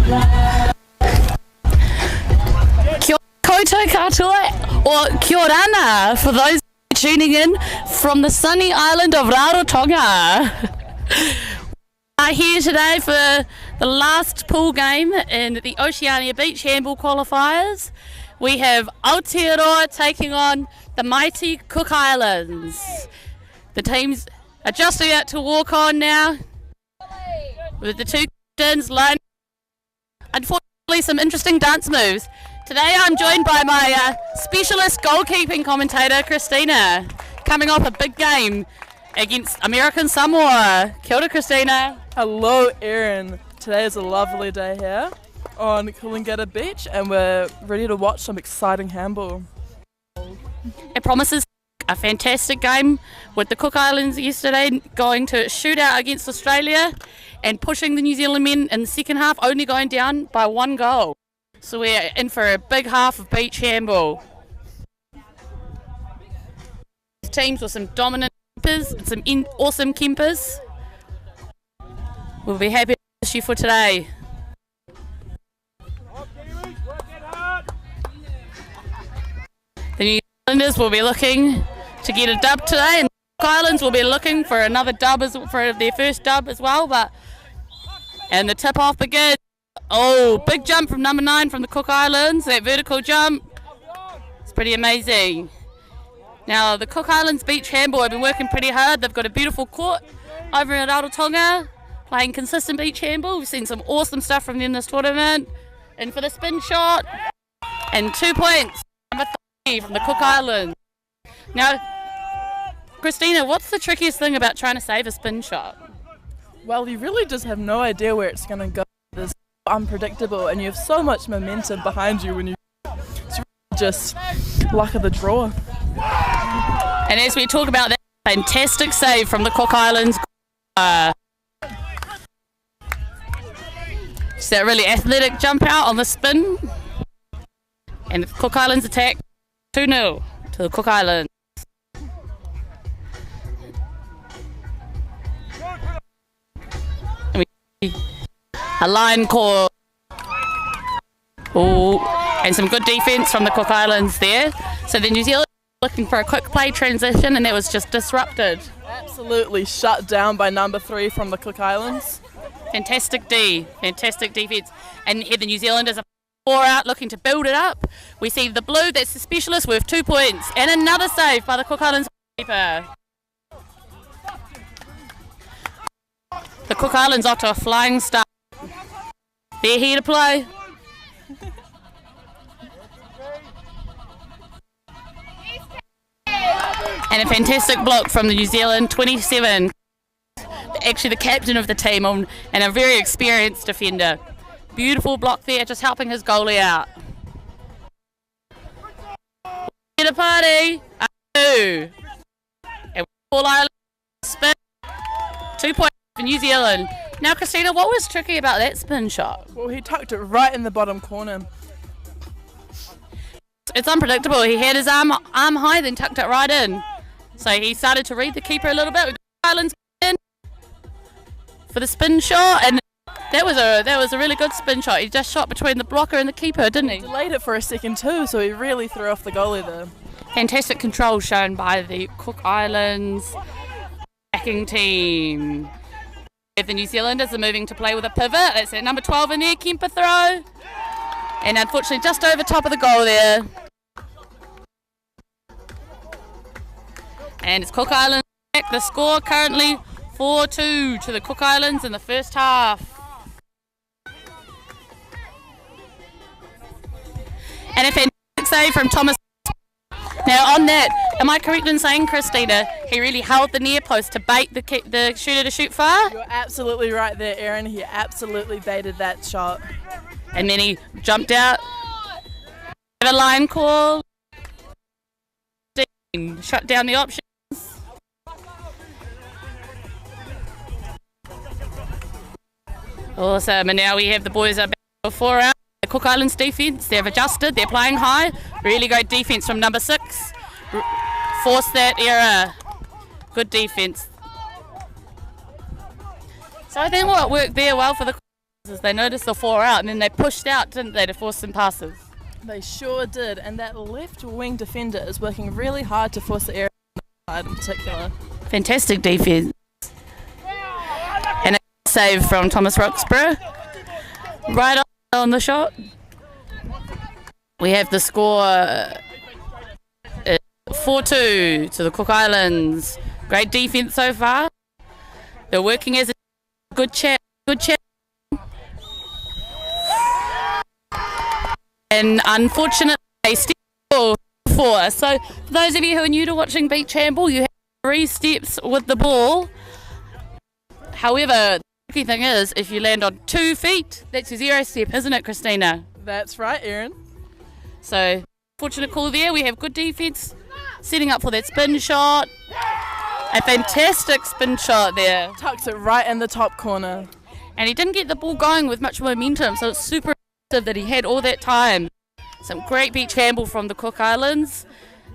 Kia koutou katoa, or kia orana, for those tuning in from the sunny island of Rarotonga. We are here today for the last pool game in the Oceania Beach handball qualifiers. We have Aotearoa taking on the mighty Cook Islands. The teams are just about to walk on now with the two captains lined. Unfortunately, some interesting dance moves. Today I'm joined by my specialist goalkeeping commentator, Christina, coming off a big game against American Samoa. Kia ora, Christina. Hello, Erin. Today is a lovely day here on Coolangatta Beach and we're ready to watch some exciting handball. It promises a fantastic game with the Cook Islands yesterday going to shootout against Australia and pushing the New Zealand men in the second half, only going down by 1 goal. So we're in for a big half of beach handball. Teams with some dominant keepers and some awesome keepers. We'll be happy to miss you for today. The New Zealanders will be looking to get a dub today, and the Cook Islands will be looking for another dub for their first dub as well. And the tip-off begins. Oh, big jump from number 9 from the Cook Islands. That vertical jump. It's pretty amazing. Now, the Cook Islands beach handball have been working pretty hard. They've got a beautiful court over in Rarotonga, playing consistent beach handball. We've seen some awesome stuff from them this tournament. And for the spin shot, and 2 points, number 3 from the Cook Islands. Now, Christina, what's the trickiest thing about trying to save a spin shot? Well, you really just have no idea where it's going to go. It's unpredictable and you have so much momentum behind you when you... It's really just luck of the draw. And as we talk about that fantastic save from the Cook Islands, just that really athletic jump out on the spin. And the Cook Islands attack 2-0 to the Cook Islands. And a line call. Oh, and some good defence from the Cook Islands there. So the New Zealand looking for a quick play transition, and that was just disrupted. Absolutely shut down by number 3 from the Cook Islands. Fantastic defence. And here the New Zealanders are 4 out looking to build it up. We see the blue, that's the specialist, worth 2 points. And another save by the Cook Islands keeper. The Cook Islands off to a flying start. They're here to play. And a fantastic block from the New Zealand 27. Actually the captain of the team and a very experienced defender. Beautiful block there, just helping his goalie out. Get a party. And all Island spin. 2 points for New Zealand. Now, Christina, what was tricky about that spin shot? Well, he tucked it right in the bottom corner. It's unpredictable. He had his arm high, then tucked it right in. So he started to read the keeper a little bit. We got Islands in for the spin shot, and that was a really good spin shot. He just shot between the blocker and the keeper, didn't he? He delayed it for a second too, so he really threw off the goalie there. Fantastic control shown by the Cook Islands attacking team. The New Zealanders are moving to play with a pivot. That's at number 12 in there, Kemper throw. And unfortunately just over top of the goal there. And it's Cook Islands back. The score currently 4-2 to the Cook Islands in the first half. And a fantastic save from Thomas. Now on that, am I correct in saying, Christina, he really held the near post to bait the shooter to shoot far? You're absolutely right there, Erin. He absolutely baited that shot. And then he jumped out. A line call. Shut down the options. Awesome, and now we have the boys are back for 4 out. The Cook Islands defence, they've adjusted, they're playing high. Really great defence from number 6. Force that error. Good defence. So I think what worked there well for the They noticed the 4 out and then they pushed out, didn't they, to force some passes. They sure did, and that left wing defender is working really hard to force the area side in particular. Fantastic defence. And a save from Thomas Roxburgh. Right on the shot. We have the score 4-2 to the Cook Islands. Great defence so far. They're working as a good chat. And unfortunately, they still 4. So for those of you who are new to watching beach handball, you have 3 steps with the ball. However, the tricky thing is, if you land on 2 feet, that's your 0 step, isn't it, Christina? That's right, Erin. So, fortunate call there. We have good defence, setting up for that spin shot. A fantastic spin shot there. Tucks it right in the top corner. And he didn't get the ball going with much momentum, so it's super impressive that he had all that time. Some great beach handball from the Cook Islands.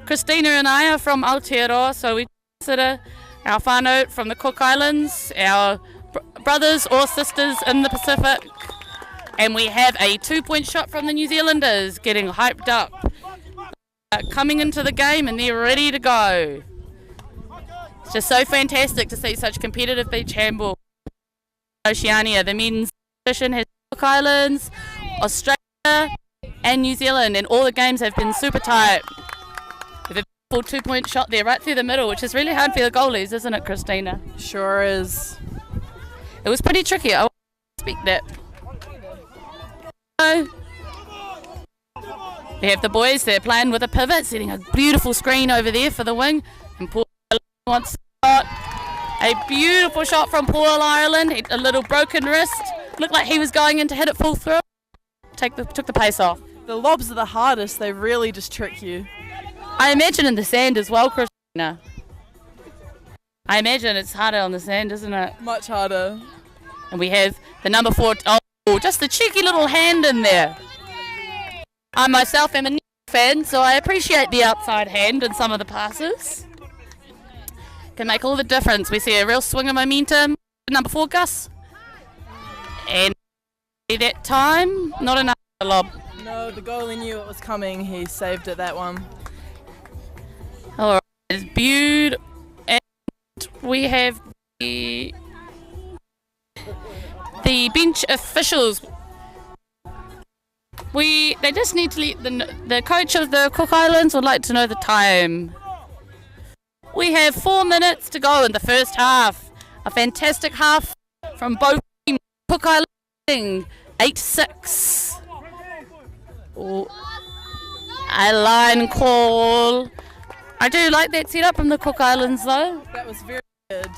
Christina and I are from Aotearoa, so we consider our whānau from the Cook Islands, our brothers or sisters in the Pacific. And we have a 2-point shot from the New Zealanders, getting hyped up. Coming into the game and they're ready to go. It's just so fantastic to see such competitive beach handball. Oceania, the men's division has Cook Islands, Australia and New Zealand, and all the games have been super tight. With a full 2-point shot there right through the middle, which is really hard for the goalies, isn't it, Christina? Sure is. It was pretty tricky, I won't speak that. So, we have the boys, they're playing with a pivot, setting a beautiful screen over there for the wing. And Paul wants a beautiful shot from Paul Ireland, a little broken wrist. Looked like he was going in to hit it full throw. Took the pace off. The lobs are the hardest, they really just trick you. I imagine in the sand as well, Christina. I imagine it's harder on the sand, isn't it? Much harder. And we have the number 4, oh, just the cheeky little hand in there. I myself am a fan, so I appreciate the outside hand in some of the passes. Can make all the difference. We see a real swing of momentum. Number 4, Gus. And that time, not enough lob. No, the goalie knew it was coming. He saved it, that one. All right, it's beautiful. And we have the bench officials. They just need to let the coach of the Cook Islands would like to know the time. We have 4 minutes to go in the first half. A fantastic half from both teams. Cook Island 8-6. Oh, a line call. I do like that setup from the Cook Islands though. That was very good.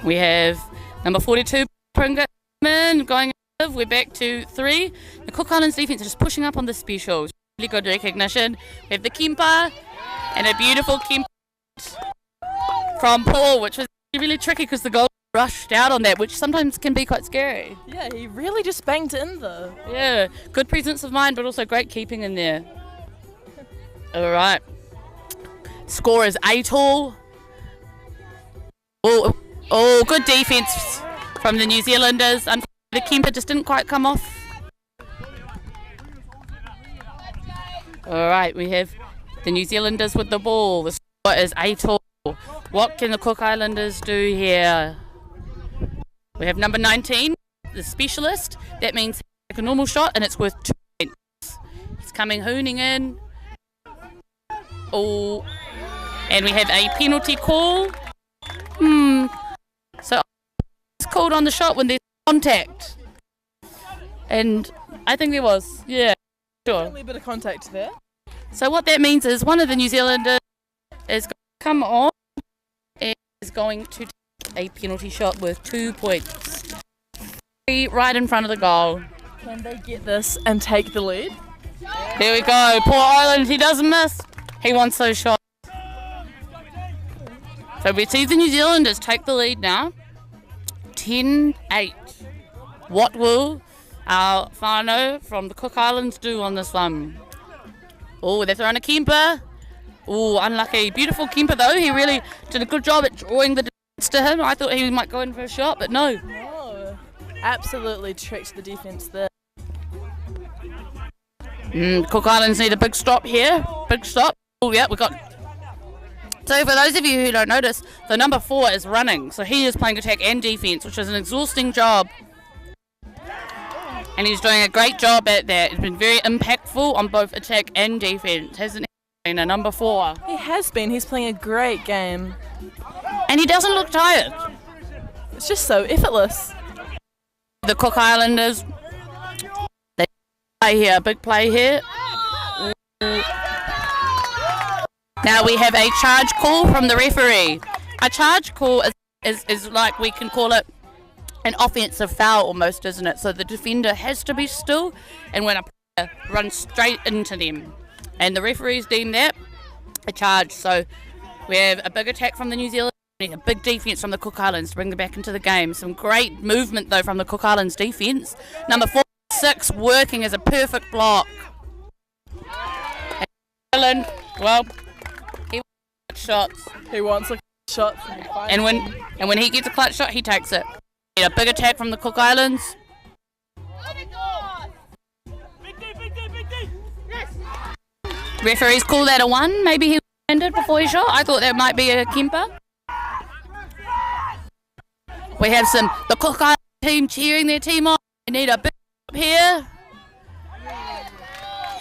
We have number 42, Pringa, going up. We're back to 3. The Cook Islands defence are just pushing up on the specials. Really good recognition. We have the Kemper and a beautiful Kemper from Paul, which was really tricky because the goal rushed out on that, which sometimes can be quite scary. Yeah, he really just banged it in though. Yeah, good presence of mind, but also great keeping in there. All right. Score is 8-all. Oh, good defence from the New Zealanders. Unfortunately, the Kemper just didn't quite come off. All right, we have the New Zealanders with the ball. The score is 8-all. What can the Cook Islanders do here? We have number 19, the specialist. That means like a normal shot and it's worth 2 points. He's coming hooning in. Oh, and we have a penalty call. So it's called on the shot when there's contact. And I think there was, yeah, sure. Only a bit of contact there. So what that means is one of the New Zealanders is going to come on and is going to take a penalty shot worth 2 points. Right in front of the goal. Can they get this and take the lead? There we go. Poor Ireland, he doesn't miss. He wants those shots. So we see the New Zealanders take the lead now. 10-8. What will our whānau from the Cook Islands do on this one? Oh, they're throwing a Kemper. Oh, unlucky. Beautiful Kemper though. He really did a good job at drawing the to him. I thought he might go in for a shot, but no. No, absolutely tricked the defence there. Cook Islands need a big stop here. Big stop. Oh, yeah, we got... So for those of you who don't notice, the number 4 is running. So he is playing attack and defence, which is an exhausting job. And he's doing a great job at that. He's been very impactful on both attack and defence, hasn't he? A number 4. He has been. He's playing a great game. And he doesn't look tired. It's just so effortless. The Cook Islanders, they play here, big play here. Now we have a charge call from the referee. A charge call is like, we can call it an offensive foul almost, isn't it? So the defender has to be still, and when a player runs straight into them. And the referees deem that a charge. So we have a big attack from the New Zealand, a big defence from the Cook Islands to bring them back into the game. Some great movement though from the Cook Islands defence. Number 46 working as a perfect block. And Ireland, well, he wants shots. He wants a shot. And when he gets a clutch shot, he takes it. A big attack from the Cook Islands. Referees call that a 1. Maybe he ended before he shot. I thought that might be a Kemper. We have the Cook Islands team cheering their team on. We need a big here.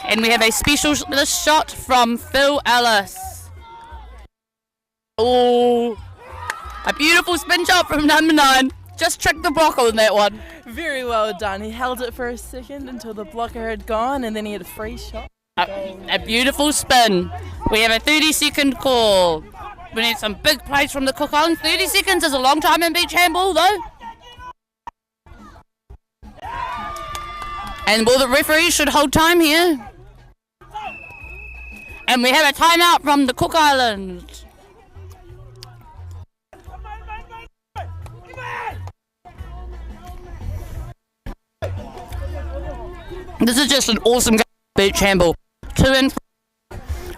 And we have a specialist shot from Phil Ellis. Oh, a beautiful spin shot from number 9. Just tricked the blocker on that one. Very well done. He held it for a second until the blocker had gone, and then he had a free shot. A beautiful spin. We have a 30-second call. We need some big plays from the Cook Islands. 30 seconds is a long time in beach handball, though. And well, the referee should hold time here. And we have a timeout from the Cook Islands. This is just an awesome game of beach handball. 2 in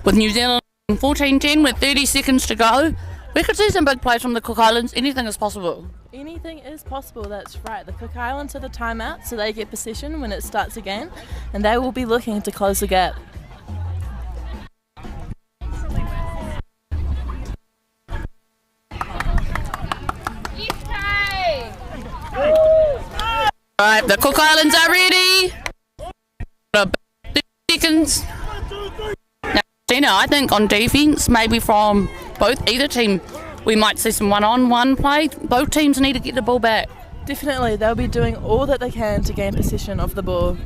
with New Zealand 14-10 with 30 seconds to go. We could see some big plays from the Cook Islands. Anything is possible. Anything is possible, that's right. The Cook Islands are the timeout, so they get possession when it starts again, and they will be looking to close the gap. Alright, the Cook Islands are ready. 30 seconds. Now, Tina, I think on defence, maybe from either team, we might see some one-on-one play. Both teams need to get the ball back. Definitely, they'll be doing all that they can to gain possession of the ball.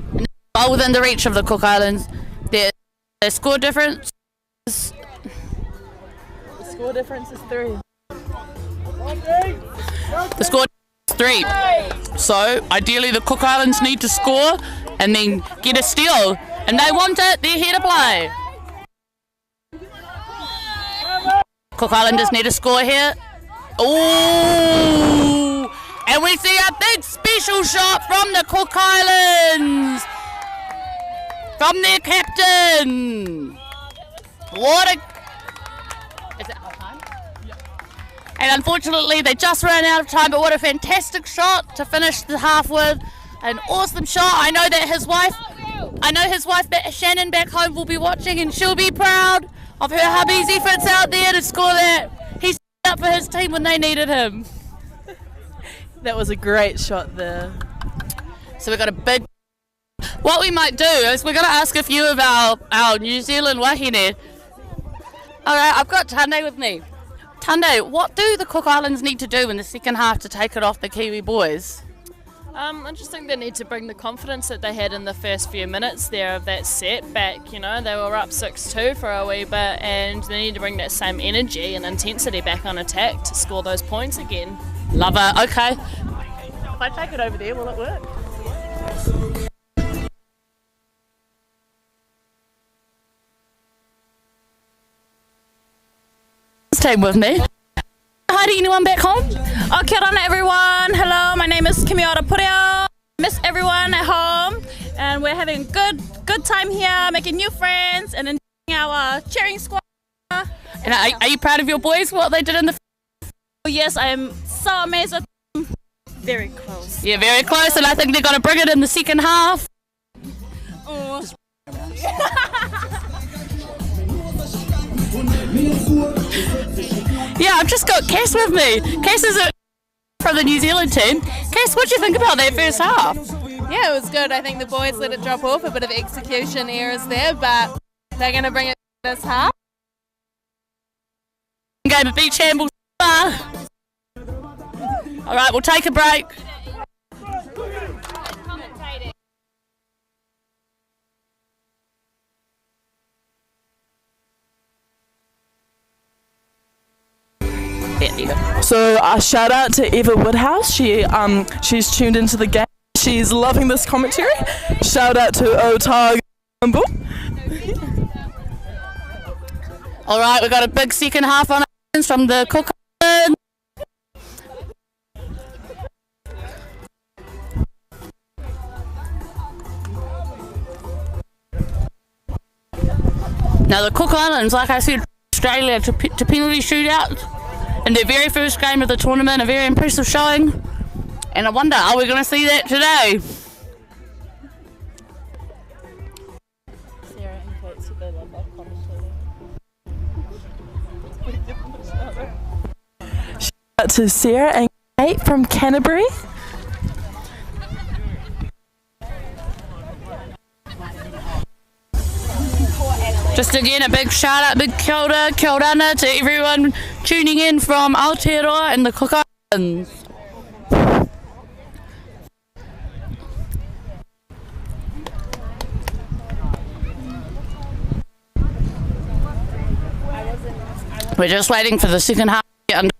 Well within the reach of the Cook Islands. Their score difference is... The score difference is 3. The score is 3. So, ideally the Cook Islands need to score and then get a steal. And they want it, they're here to play. Cook Islanders need a score here. Ooh! And we see a big special shot from the Cook Islands! From their captain! What a... Is it half time? Yeah. And unfortunately they just ran out of time, but what a fantastic shot to finish the half with. An awesome shot. I know his wife, Shannon back home, will be watching, and she'll be proud of her hubby's efforts out there to score that. He stood up for his team when they needed him. That was a great shot there. So we've got a big... What we might do is we're going to ask a few of our New Zealand wahine. Alright, I've got Tunde with me. Tunde, what do the Cook Islands need to do in the second half to take it off the Kiwi boys? I just think they need to bring the confidence that they had in the first few minutes there of that set back. You know, they were up 6-2 for a wee bit, and they need to bring that same energy and intensity back on attack to score those points again. Love it. Okay. If I take it over there, will it work? Stay with me. Hi to anyone back home? Oh, kia ora everyone. Hello, my name is Kimiora Pureo. Miss everyone at home, and we're having a good time here, making new friends and enjoying our cheering squad. And are you proud of your boys, what they did in the... Yes, I am so amazed with them. Very close. Yeah, very close, and I think they're going to bring it in the second half. Oh. Yeah, I've just got Cass with me. Cass is from the New Zealand team. Cass, what do you think about that first half? Yeah, it was good. I think the boys let it drop off, a bit of execution errors there, but they're going to bring it this half. Game of beach handball. All right, we'll take a break. So shout out to Eva Woodhouse. She's tuned into the game. She's loving this commentary. Shout out to Otago. All right, we've got a big second half on us from the Cook Islands. Now the Cook Islands, like I said, Australia to penalty shootout in their very first game of the tournament, a very impressive showing. And I wonder, are we going to see that today? Sarah and Kate said they love that commentating. Shout out to Sarah and Kate from Canterbury. Just again, a big shout out, big kia ora to everyone tuning in from Aotearoa and the Cook Islands. We're just waiting for the second half to get under.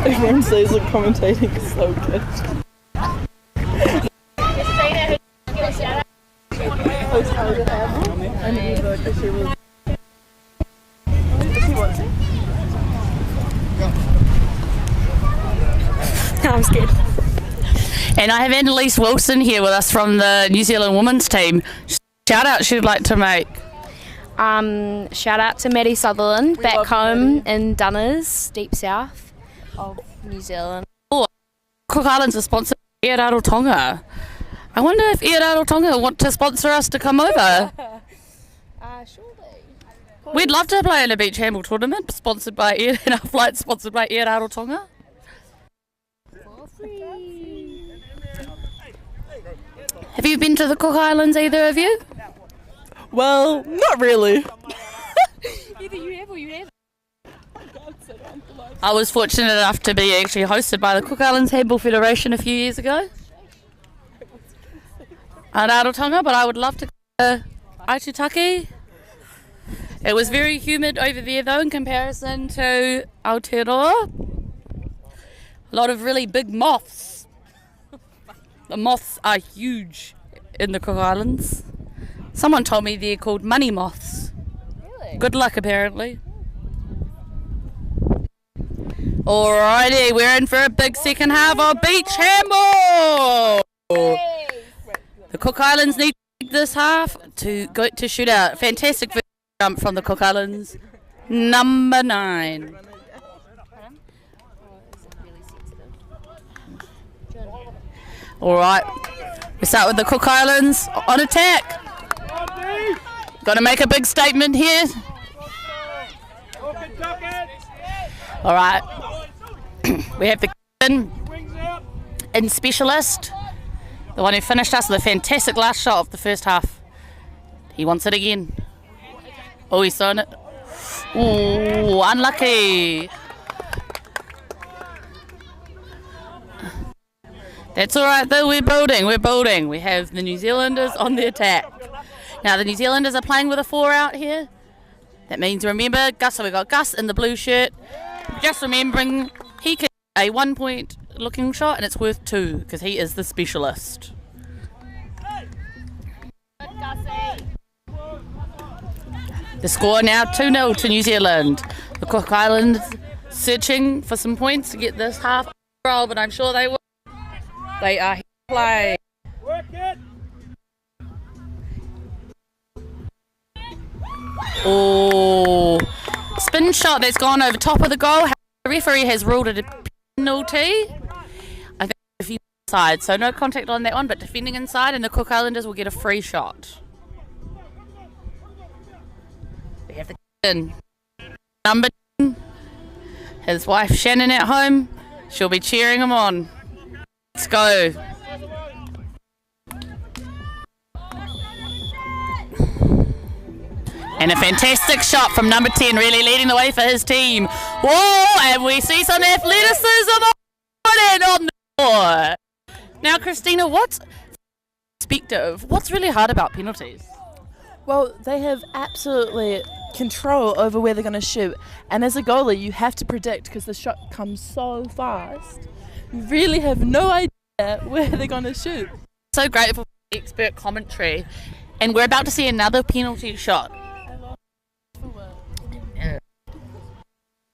Everyone says that commentating is so good. I'm scared. And I have Annalise Wilson here with us from the New Zealand women's team. Shout out she'd like to make. Shout out to Maddie Sutherland back home in Dunners, deep south of New Zealand. Cook Islands are sponsored by Air Rarotonga. I wonder if Air Rarotonga want to sponsor us to come over. Surely. We'd love to play in a beach handball tournament sponsored by Air, and our flight sponsored by Air Rarotonga. Have you been to the Cook Islands, either of you? Well, not really. Either you have or you haven't. I was fortunate enough to be actually hosted by the Cook Islands Handball Federation a few years ago. At Rarotonga, but I would love to go to Aitutaki. It was very humid over there though in comparison to Aotearoa. A lot of really big moths. The moths are huge in the Cook Islands. Someone told me they're called money moths. Really? Good luck apparently. Alrighty, we're in for a big second half of beach handball. The Cook Islands need to take this half to go to shoot out. Fantastic jump from the Cook Islands. Number 9. Alright, we start with the Cook Islands on attack. Got to make a big statement here. Alright, we have the captain and specialist, the one who finished us with a fantastic last shot of the first half. He wants it again. Oh, he's thrown it. Ooh, unlucky. That's alright though, we're building. We have the New Zealanders on the attack. Now the New Zealanders are playing with a 4 out here. That means, remember, Gus, so we got Gus in the blue shirt. Just remembering, he can a 1 point looking shot and it's worth 2 because he is the specialist. Gussie. The score now 2-0 to New Zealand. The Cook Islands searching for some points to get this half roll, but I'm sure they will. They are here to play. Oh, spin shot that's gone over top of the goal. The referee has ruled it a penalty. I think defending inside, so no contact on that one, but defending inside, and the Cook Islanders will get a free shot. We have the captain, number 10, his wife Shannon at home. She'll be cheering him on. Let's go. And a fantastic shot from number 10, really leading the way for his team. Whoa, and we see some athleticism on the floor. Now, Christina, what's really hard about penalties? Well, they have absolutely control over where they're going to shoot. And as a goalie, you have to predict because the shot comes so fast. You really have no idea where they're going to shoot. So grateful for the expert commentary. And we're about to see another penalty shot.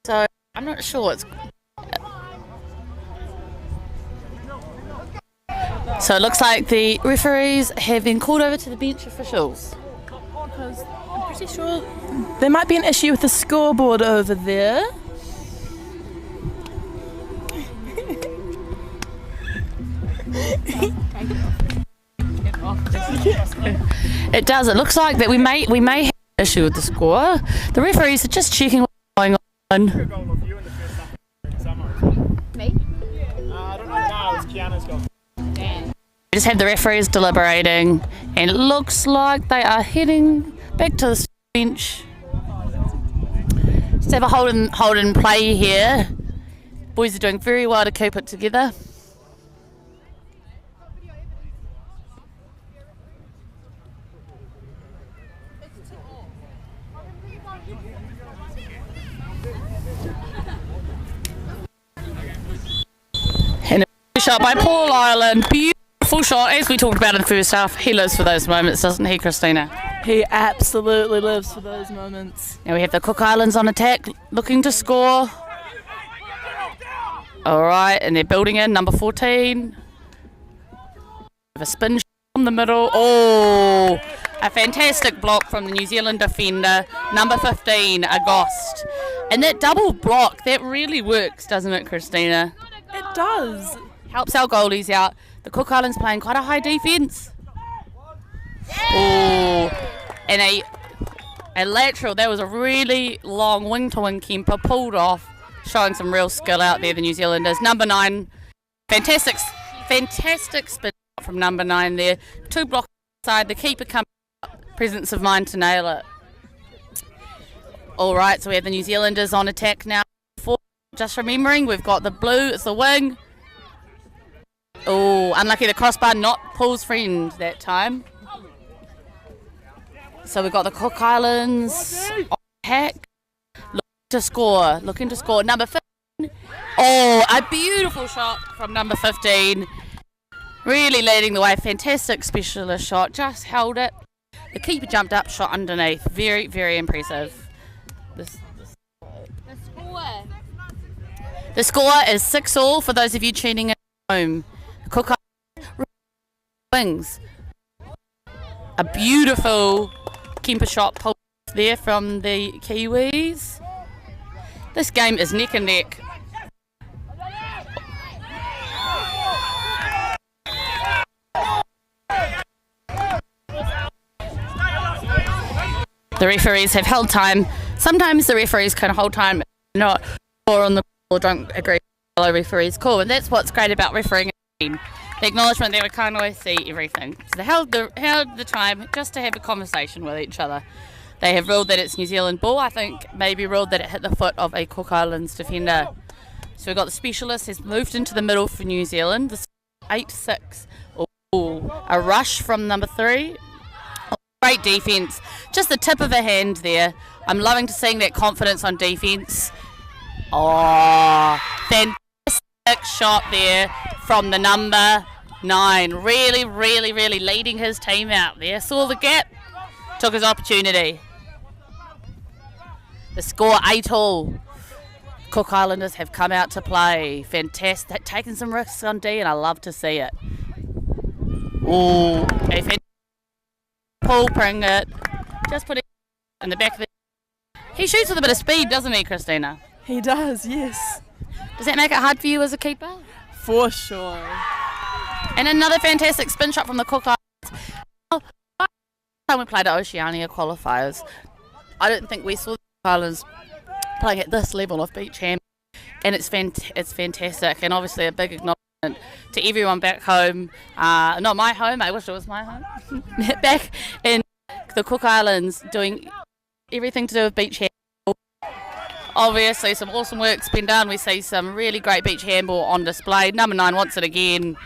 So I'm not sure So it looks like the referees have been called over to the bench officials. Because I'm pretty sure there might be an issue with the scoreboard over there. It does. It looks like that we may have an issue with the score. The referees are just checking what's going on. Me? I don't know now, it's Kiana's goal. We just have the referees deliberating, and it looks like they are heading back to the bench. Just have a hold and play here. Boys are doing very well to keep it together. And a shot by Paul Ireland. Beautiful shot, as we talked about in the first half. He lives for those moments, doesn't he, Christina? He absolutely lives for those moments. Now we have the Cook Islands on attack, looking to score. All right, and they're building in number 14. A spin shot from the middle. Oh, a fantastic block from the New Zealand defender, number 15, Agost. And that double block, that really works, doesn't it, Christina? It does. Helps our goalies out. The Cook Islands playing quite a high defence. Oh, and a lateral. That was a really long wing-to-wing keeper, pulled off, showing some real skill out there, the New Zealanders. Number 9, fantastic spin from number 9 there. 2 blocks inside, the keeper comes up, presence of mind to nail it. All right, so we have the New Zealanders on attack now. Just remembering, we've got the blue, it's the wing. Oh, unlucky the crossbar, not Paul's friend that time. So we've got the Cook Islands on attack. Looking to score. Number 15. Oh, a beautiful shot from number 15. Really leading the way. Fantastic specialist shot. Just held it. The keeper jumped up, shot underneath. Very, very impressive. The score is 6-all for those of you tuning in at home. Cook Islands wings. A beautiful keeper shot pulled there from the Kiwis. This game is neck and neck. The referees have held time. Sometimes the referees can hold time, not or on the ball, don't agree with the fellow referees' call. And that's what's great about refereeing. The acknowledgement that we can't always see everything. So they held the time just to have a conversation with each other. They have ruled that it's New Zealand ball. I think maybe ruled that it hit the foot of a Cook Islands defender. So we've got the specialist has moved into the middle for New Zealand. The 8-6. Oh, a rush from number 3. Oh, great defence. Just the tip of a hand there. I'm loving to seeing that confidence on defence. Oh, fantastic shot there from the number 9. Really, really, really leading his team out there. Saw the gap, took his opportunity. The score 8-all. Cook Islanders have come out to play. Fantastic. Taking some risks on D, and I love to see it. Ooh, a fantastic pull, bring it. Just put it in the back of the... He shoots with a bit of speed, doesn't he, Christina? He does, yes. Does that make it hard for you as a keeper? For sure. And another fantastic spin shot from the Cook Islands. Last time we played at Oceania qualifiers, I don't think we saw the Cook Islands playing at this level of beach hand, and it's fantastic, and obviously a big acknowledgement to everyone back home, not my home, I wish it was my home, back in the Cook Islands doing everything to do with beach handball. Obviously some awesome work's been done. We see some really great beach handball on display. Number 9 wants it again,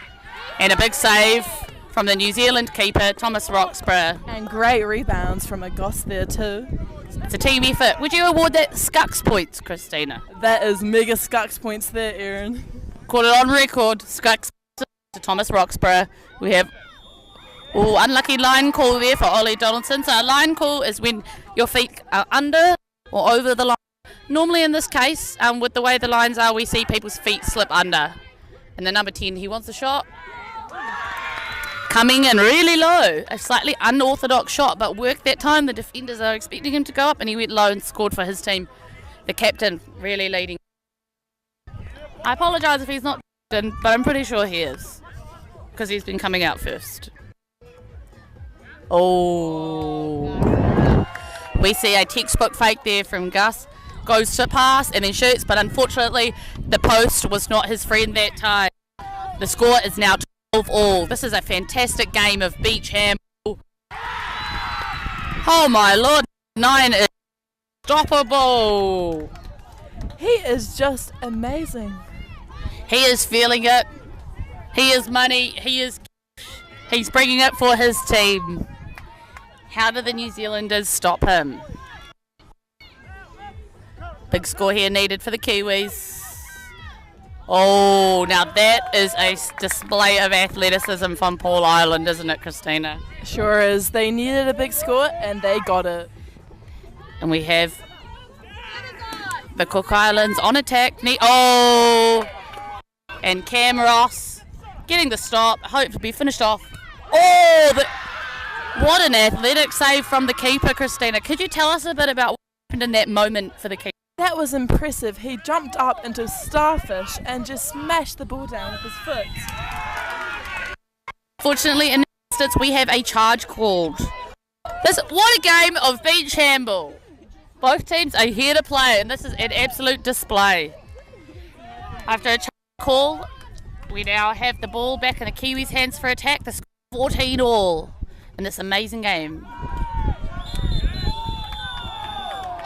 and a big save from the New Zealand keeper Thomas Roxburgh. And great rebounds from a Goss there too. It's a team effort. Would you award that Scucks points, Christina? That is mega Scucks points there, Erin. Caught it on record. Scucks to Thomas Roxburgh. We have unlucky line call there for Ollie Donaldson. So a line call is when your feet are under or over the line. Normally in this case, with the way the lines are, we see people's feet slip under. And the number 10, he wants a shot. Coming in really low, a slightly unorthodox shot, but worked that time. The defenders are expecting him to go up, and he went low and scored for his team. The captain really leading. I apologise if he's not, but I'm pretty sure he is, because he's been coming out first. Oh, we see a textbook fake there from Gus. Goes to pass and then shoots, but unfortunately the post was not his friend that time. The score is now 12-all. This is a fantastic game of beach handball. Oh my lord, 9 is unstoppable. He is just amazing. He is feeling it. He is money. He's bringing it for his team. How do the New Zealanders stop him? Big score here needed for the Kiwis. Oh, now that is a display of athleticism from Paul Island, isn't it, Christina? Sure is. They needed a big score and they got it. And we have the Cook Islands on attack. Oh! And Cam Ross getting the stop. Hope to be finished off. Oh! What an athletic save from the keeper, Christina. Could you tell us a bit about what happened in that moment for the keeper? That was impressive. He jumped up into starfish and just smashed the ball down with his foot. Fortunately, in this instance, we have a charge called. What a game of beach handball. Both teams are here to play, and this is an absolute display. After a charge call, we now have the ball back in the Kiwis' hands for attack. The score 14-all in this amazing game.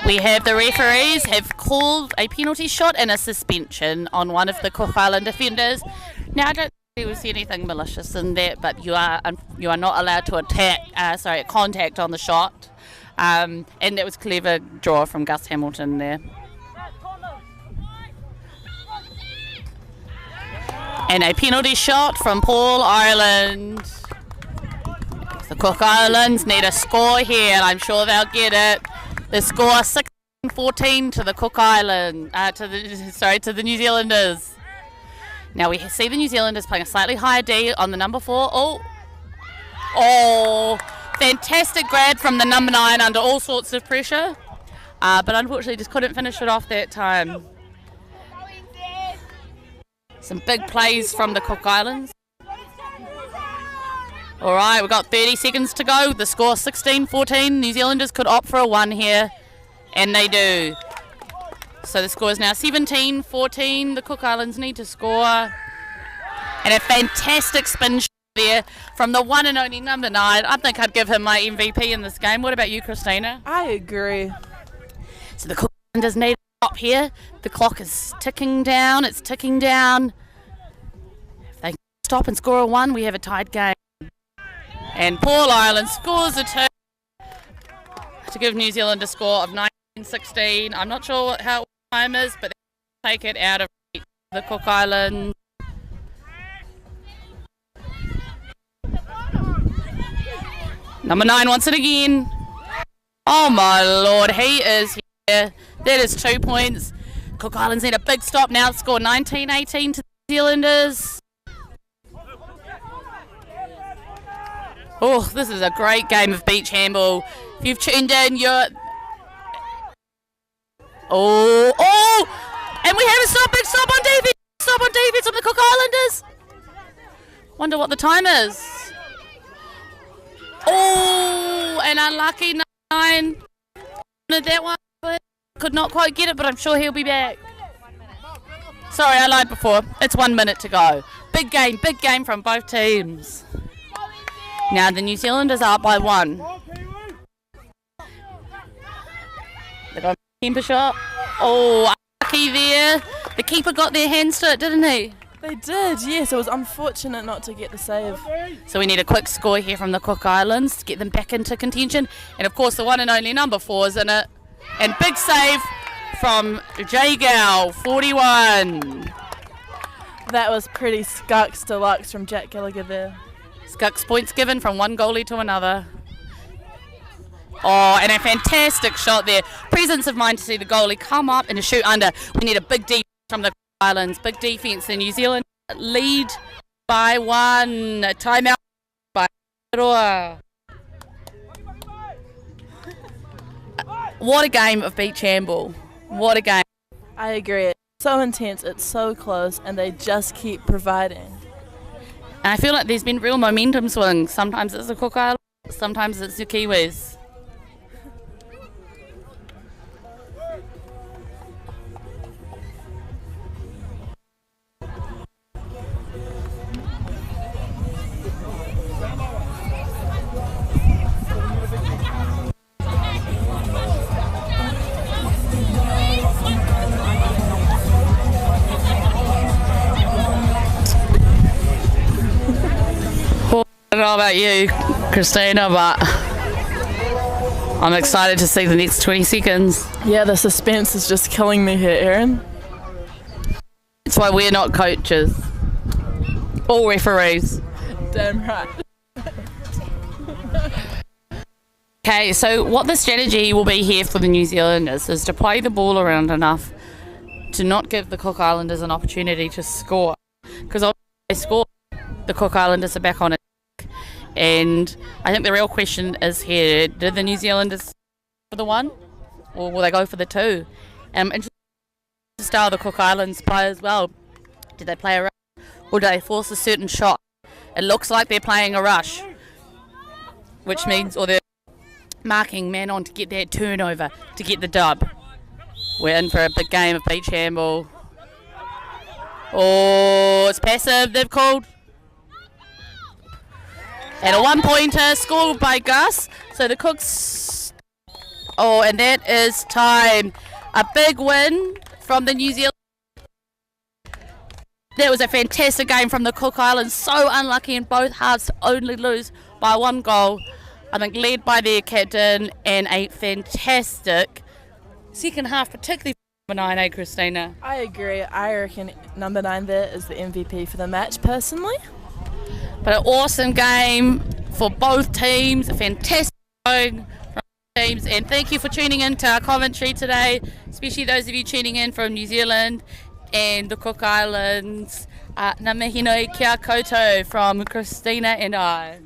We have the referees have called a penalty shot and a suspension on one of the Cook Island defenders. Now, I don't think we see anything malicious in that, but you are not allowed to contact on the shot. And that was clever draw from Gus Hamilton there. And a penalty shot from Paul Ireland. The Cook Islands need a score here, and I'm sure they'll get it. The score 16-14 to the Cook Island, to the New Zealanders. Now we see the New Zealanders playing a slightly higher D on the number 4. Oh, fantastic grab from the number 9 under all sorts of pressure, but unfortunately just couldn't finish it off that time. Some big plays from the Cook Islands. All right, we've got 30 seconds to go. The score 16-14. New Zealanders could opt for a 1 here, and they do. So the score is now 17-14. The Cook Islands need to score. And a fantastic spin shot there from the one and only number 9. I think I'd give him my MVP in this game. What about you, Christina? I agree. So the Cook Islanders need a stop here. The clock is ticking down. It's ticking down. If they stop and score a 1, we have a tied game. And Paul Ireland scores a 2 to give New Zealand a score of 19-16. I'm not sure how time is, but they take it out of the Cook Islands. Number 9 wants it again. Oh my lord, he is here That is 2 points. Cook Islands need a big stop now. It's scored 19-18 to the New Zealanders. Oh, this is a great game of beach handball. If you've tuned in, you're... Oh! And we have a big stop on defense. Stop on defense on the Cook Islanders. Wonder what the time is. Oh, an unlucky 9. That one could not quite get it, but I'm sure he'll be back. Sorry, I lied before. It's 1 minute to go. Big game from both teams. Now the New Zealanders are up by 1. They got a keeper shot. Oh, unlucky there. The keeper got their hands to it, didn't he? They did, yes. It was unfortunate not to get the save. So we need a quick score here from the Cook Islands to get them back into contention. And of course the one and only number 4 is in it. And big save from J. Gow, 41. That was pretty Skunks deluxe from Jack Gallagher there. Skunks points given from one goalie to another. Oh, and a fantastic shot there. Presence of mind to see the goalie come up and to shoot under. We need a big defense from the Cook Islands. Big defense. The New Zealand lead by 1. A timeout by Roa. What a game of beach handball. What a game. I agree. It's so intense, it's so close, and they just keep providing. And I feel like there's been real momentum swings. Sometimes it's the Cook Islands, sometimes it's the Kiwis. I don't know about you, Christina, but I'm excited to see the next 20 seconds. Yeah, the suspense is just killing me here, Erin. That's why we're not coaches or referees. Damn right. Okay, so what the strategy will be here for the New Zealanders is to play the ball around enough to not give the Cook Islanders an opportunity to score. Because if they score, the Cook Islanders are back on it. And I think the real question is here, did the New Zealanders for the 1 or will they go for the 2? Interesting the style the Cook Islands play as well. Did they play a rush or do they force a certain shot? It looks like they're playing a rush, which means, or they're marking man on to get that turnover, to get the dub. We're in for a big game of beach handball. Oh, it's passive, they've called. And a 1-pointer scored by Gus. So the Cooks... Oh, and that is time. A big win from the New Zealand. That was a fantastic game from the Cook Islands. So unlucky in both halves to only lose by 1 goal. I think led by their captain and a fantastic second half, particularly for number 9, eh, Christina? I agree. I reckon number 9 there is the MVP for the match, personally. But an awesome game for both teams, a fantastic going from teams, and thank you for tuning in to our commentary today, especially those of you tuning in from New Zealand and the Cook Islands. Ngā mihi nui kia koutou from Christina and I.